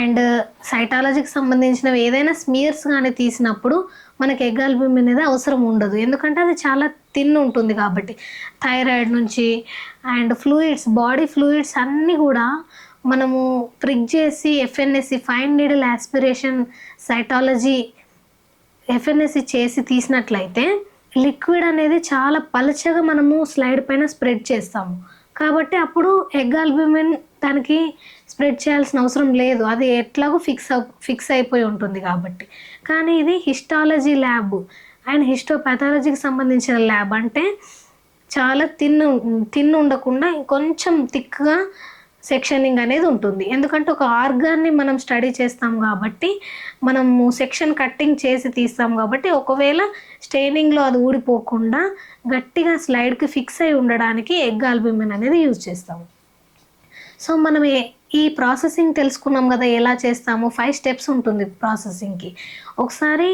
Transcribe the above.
And సైటాలజీకి సంబంధించినవి ఏదైనా smears కానీ తీసినప్పుడు మనకి ఎగ్ ఆల్బుమిన్ అనేది అవసరం ఉండదు. ఎందుకంటే అది చాలా థిన్ ఉంటుంది కాబట్టి. థైరాయిడ్ నుంచి అండ్ ఫ్లూయిడ్స్, బాడీ ఫ్లూయిడ్స్ అన్నీ కూడా మనము ప్రిక్ చేసి FNSC, fine needle aspiration cytology FNSC చేసి తీసినట్లయితే లిక్విడ్ అనేది చాలా పలచగా మనము స్లైడ్ పైన స్ప్రెడ్ చేస్తాము. కాబట్టి అప్పుడు ఎగ్ ఆల్బుమిన్ దానికి స్ప్రెడ్ చేయాల్సిన అవసరం లేదు. అది ఎట్లాగో ఫిక్స్ అయిపోయి ఉంటుంది కాబట్టి. కానీ ఇది హిస్టాలజీ ల్యాబ్ అండ్ హిస్టోపాథాలజీకి సంబంధించిన ల్యాబ్. అంటే చాలా థిన్ ఉండకుండా ఇంకొంచెం థిక్‌గా సెక్షనింగ్ అనేది ఉంటుంది. ఎందుకంటే ఒక ఆర్గాన్‌ని మనం స్టడీ చేస్తాం కాబట్టి, మనము సెక్షన్ కట్టింగ్ చేసి తీస్తాం కాబట్టి, ఒకవేళ స్టెయినింగ్‌లో అది ఊడిపోకుండా గట్టిగా స్లైడ్‌కి ఫిక్స్ అయి ఉండడానికి ఎగ్ ఆల్బుమిన్ అనేది యూజ్ చేస్తాము. సో మనం ఈ ప్రాసెసింగ్ తెలుసుకున్నాం కదా, ఎలా చేస్తాము. 5 స్టెప్స్ ఉంటుంది ప్రాసెసింగ్‌కి. ఒకసారి